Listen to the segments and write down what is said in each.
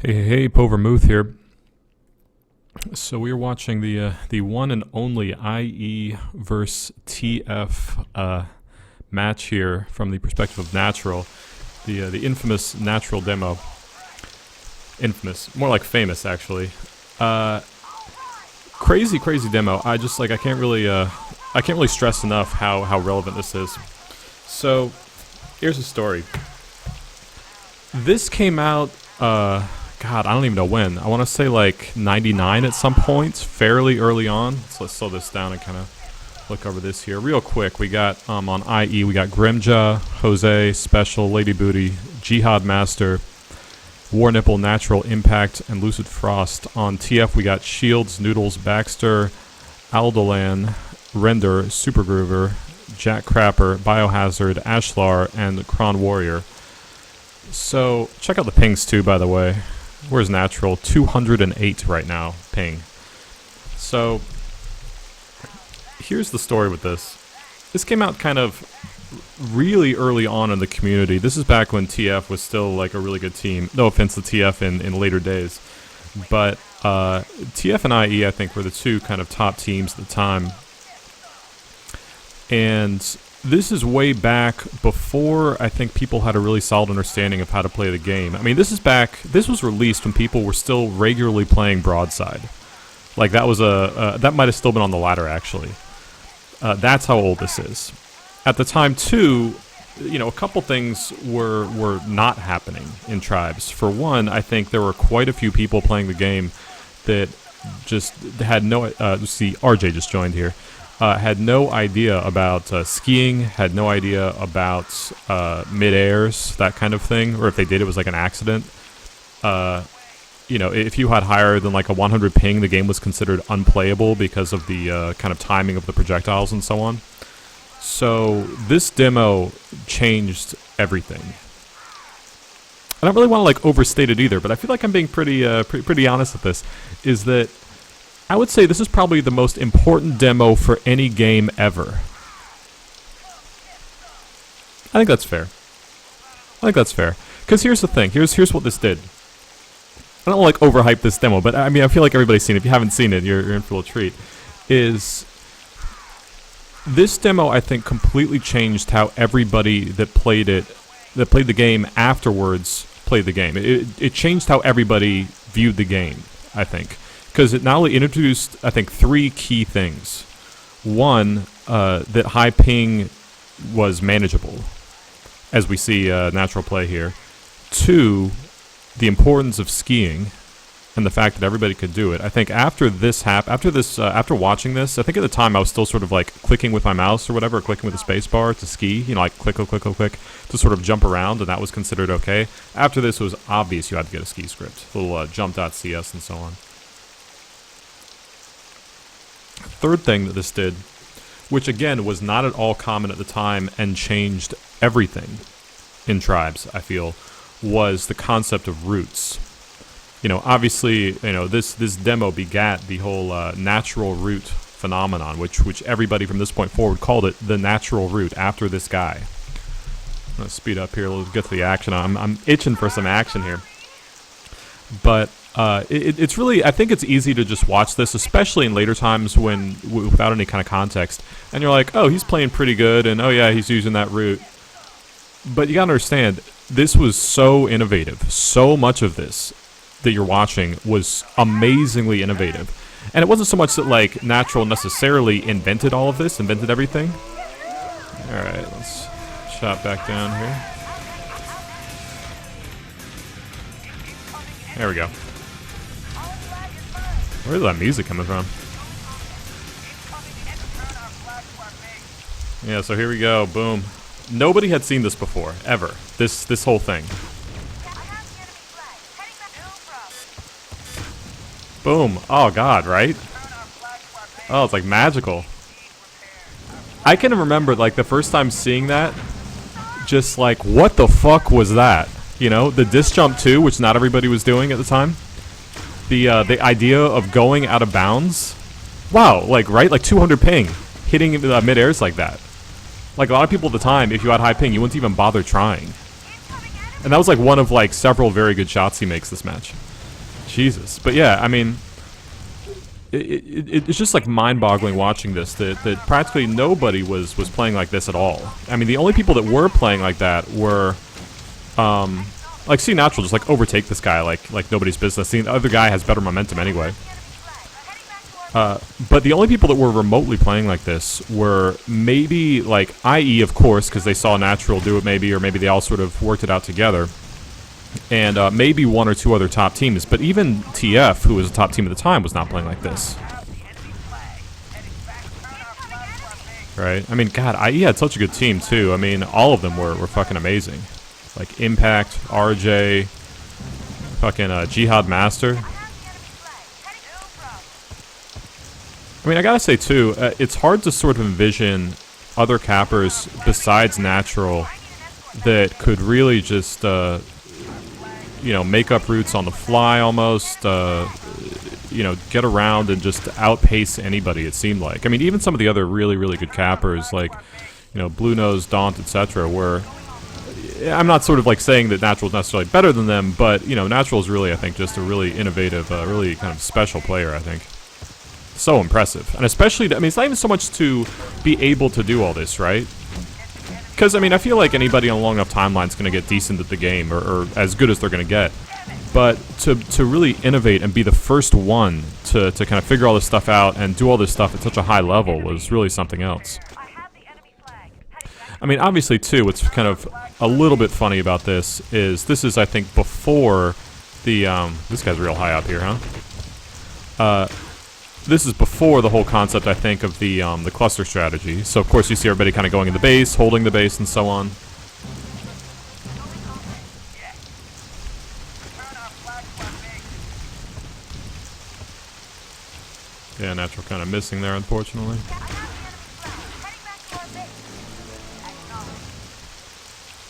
Hey, Povermouth here. So we are watching the one and only IE versus TF match here from the perspective of Natural, the infamous Natural demo. Infamous, more like famous actually. Crazy demo. I can't really stress enough how relevant this is. So here's the story. This came out. God, I don't even know when. I want to say like 99 at some point, fairly early on. So let's slow this down and kind of look over this here real quick. We got on IE, we got Grimja, Jose, Special, Lady Booty, Jihad Master, War Nipple, Natural, Impact, and Lucid Frost. On TF, we got Shields, Noodles, Baxter, Aldolan, Render, Super Groover, Jack Crapper, Biohazard, Ashlar, and Kron Warrior. So check out the pings too, by the way. Where's Natural? 208 right now, ping. So, here's the story with this. This came out kind of really early on in the community. This is back when TF was still like a really good team. No offense to TF in later days. But TF and IE, I think, were the two kind of top teams at the time. And this is way back before I think people had a really solid understanding of how to play the game. I mean, this was released when people were still regularly playing Broadside. Like, that was that might have still been on the ladder, actually. That's how old this is. At the time, too, you know, a couple things were not happening in Tribes. For one, I think there were quite a few people playing the game that just had no... see, RJ just joined here. Had no idea about skiing, had no idea about mid-airs, that kind of thing, or if they did, it was like an accident. You know, if you had higher than like a 100 ping, the game was considered unplayable because of the kind of timing of the projectiles and so on. So this demo changed everything. I don't really want to like overstate it either, but I feel like I'm being pretty honest with this, is that I would say this is probably the most important demo for any game ever. I think that's fair. Because here's the thing. Here's what this did. I don't like overhype this demo, but I mean, I feel like everybody's seen it. If you haven't seen it, you're in for a treat. Is this demo, I think, completely changed how everybody that played the game afterwards played the game. It changed how everybody viewed the game, I think. Because it not only introduced, I think, three key things. One, that high ping was manageable, as we see Natural play here. Two, the importance of skiing, and the fact that everybody could do it. I think after after watching this, I think at the time I was still sort of like clicking with my mouse or whatever, or clicking with the space bar to ski, you know, like click, to sort of jump around, and that was considered okay. After this, it was obvious you had to get a ski script, little jump.cs and so on. Third thing that this did, which again was not at all common at the time and changed everything in Tribes, I feel, was the concept of roots. You know, obviously, you know, this demo begat the whole natural root phenomenon, which everybody from this point forward called it the natural root after this guy. I'm gonna speed up here. Let's get to the action. I'm itching for some action here, but. It's really, I think it's easy to just watch this, especially in later times when without any kind of context, and you're like, oh, he's playing pretty good, and oh yeah, he's using that route. But you gotta understand, this was so innovative. So much of this that you're watching was amazingly innovative. And it wasn't so much that like Natural necessarily invented all of this, invented everything. Alright, let's chop back down here. There we go. Where's that music coming from? Yeah, so here we go. Boom. Nobody had seen this before, ever. This whole thing. Boom. Oh, God, right? Oh, it's like magical. I can remember, like, the first time seeing that, just like, what the fuck was that? You know, the disc jump too, which not everybody was doing at the time. The idea of going out of bounds. Wow, like, right? Like 200 ping. Hitting mid-airs like that. Like, a lot of people at the time, if you had high ping, you wouldn't even bother trying. And that was, like, one of, like, several very good shots he makes this match. Jesus. But yeah, I mean, it's just like mind-boggling watching this, that practically nobody was playing like this at all. I mean, the only people that were playing like that were, like, see Natural just like overtake this guy like nobody's business. The other guy has better momentum anyway. But the only people that were remotely playing like this were maybe, like, IE, of course, because they saw Natural do it maybe, or maybe they all sort of worked it out together. And maybe one or two other top teams. But even TF, who was a top team at the time, was not playing like this. Right? I mean, God, IE had such a good team, too. I mean, all of them were fucking amazing. Like, Impact, RJ, fucking Jihad Master. I mean, I gotta say, too, it's hard to sort of envision other cappers besides Natural that could really just, you know, make up routes on the fly almost, you know, get around and just outpace anybody, it seemed like. I mean, even some of the other really, really good cappers, like, you know, Blue Nose, Daunt, etc., were... I'm not sort of like saying that Natural is necessarily better than them, but, you know, Natural is really, I think, just a really innovative, really kind of special player, I think. So impressive. And especially, I mean, it's not even so much to be able to do all this, right? Because, I mean, I feel like anybody on a long enough timeline is going to get decent at the game, or as good as they're going to get. But to really innovate and be the first one to kind of figure all this stuff out and do all this stuff at such a high level was really something else. I mean, obviously, too, what's kind of a little bit funny about this is, I think, before the, this guy's real high up here, huh? This is before the whole concept, I think, of the cluster strategy. So, of course, you see everybody kind of going in the base, holding the base, and so on. Yeah, Natural kind of missing there, unfortunately.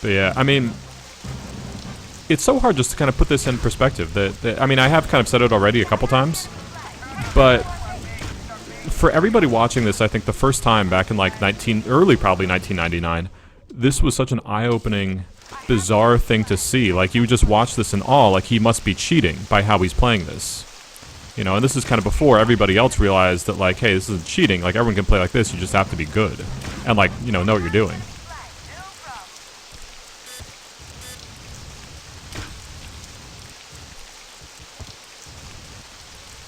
But yeah, I mean, it's so hard just to kind of put this in perspective. That I mean, I have kind of said it already a couple times, but for everybody watching this, I think the first time back in like early probably 1999, this was such an eye-opening, bizarre thing to see. Like, you just watch this in awe, like he must be cheating by how he's playing this. You know, and this is kind of before everybody else realized that, like, hey, this isn't cheating. Like, everyone can play like this. You just have to be good. And, like, you know what you're doing.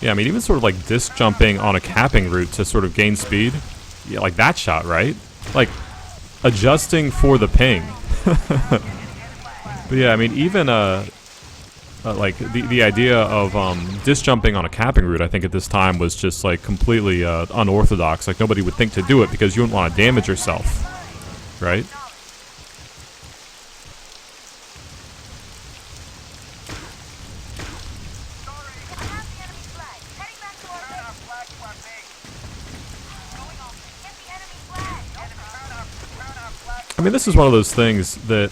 Yeah, I mean, even sort of like disc jumping on a capping route to sort of gain speed. Yeah, like that shot, right? Like, adjusting for the ping. But yeah, I mean, even, like, the idea of disc jumping on a capping route, I think at this time was just, like, completely unorthodox. Like, nobody would think to do it because you wouldn't want to damage yourself, right? I mean, this is one of those things that,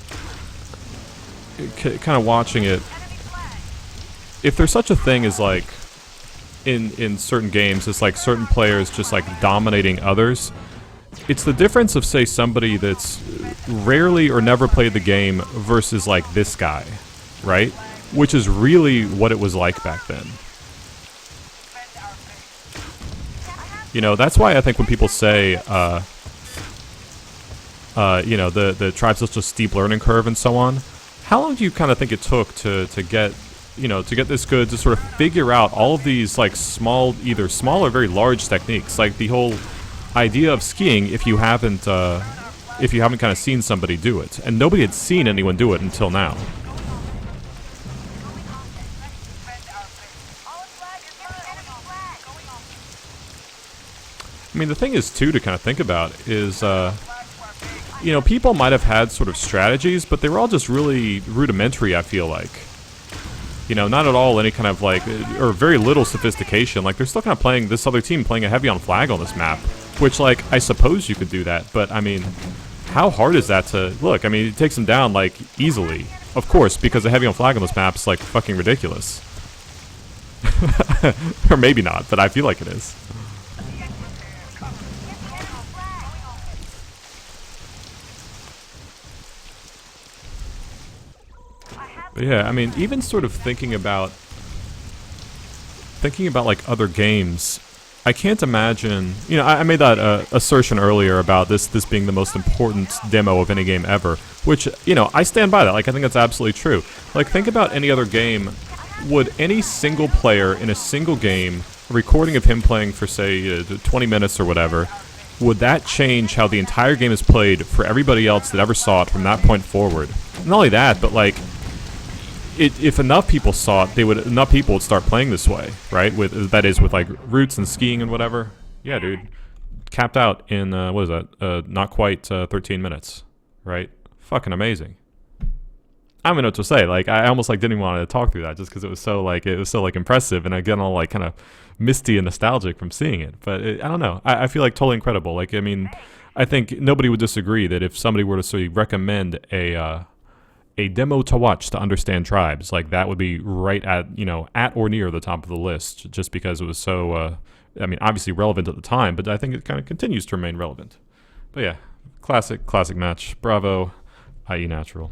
kind of watching it, if there's such a thing as, like, in certain games, it's like certain players just, like, dominating others, it's the difference of, say, somebody that's rarely or never played the game versus, like, this guy, right? Which is really what it was like back then. You know, that's why I think when people say, you know, the Tribe's such a steep learning curve and so on, how long do you kind of think it took to get, you know, to get this good, to sort of figure out all of these, like, either small or very large techniques? Like, the whole idea of skiing, if you haven't kind of seen somebody do it. And nobody had seen anyone do it until now. I mean, the thing is, too, to kind of think about is, you know, people might have had sort of strategies, but they were all just really rudimentary, I feel like. You know, not at all any kind of, like, or very little sophistication. Like, they're still kind of playing, this other team playing a heavy on flag on this map, which, like, I suppose you could do that, but, I mean, how hard is that to, look, I mean, it takes them down, like, easily. Of course, because the heavy on flag on this map is, like, fucking ridiculous. Or maybe not, but I feel like it is. But yeah, I mean, even sort of thinking about thinking about like other games, I can't imagine. You know, I made that assertion earlier about this being the most important demo of any game ever, which, you know, I stand by that. Like, I think that's absolutely true. Like, think about any other game. Would any single player in a single game, a recording of him playing for, say, 20 minutes or whatever, would that change how the entire game is played for everybody else that ever saw it from that point forward? Not only that, but like, if enough people saw it, enough people would start playing this way, right? That is with like roots and skiing and whatever. Yeah, dude, capped out in what is that? Not quite 13 minutes, right? Fucking amazing. I don't even know what to say. Like, I almost like didn't even want to talk through that just because it was so like impressive, and I get all like kind of misty and nostalgic from seeing it. But I don't know. I feel like totally incredible. Like, I mean, I think nobody would disagree that if somebody were to sort of recommend a demo to watch to understand Tribes, like that would be right at, you know, at or near the top of the list, just because it was so, I mean, obviously relevant at the time, but I think it kind of continues to remain relevant. But yeah, classic match. Bravo, IE Natural.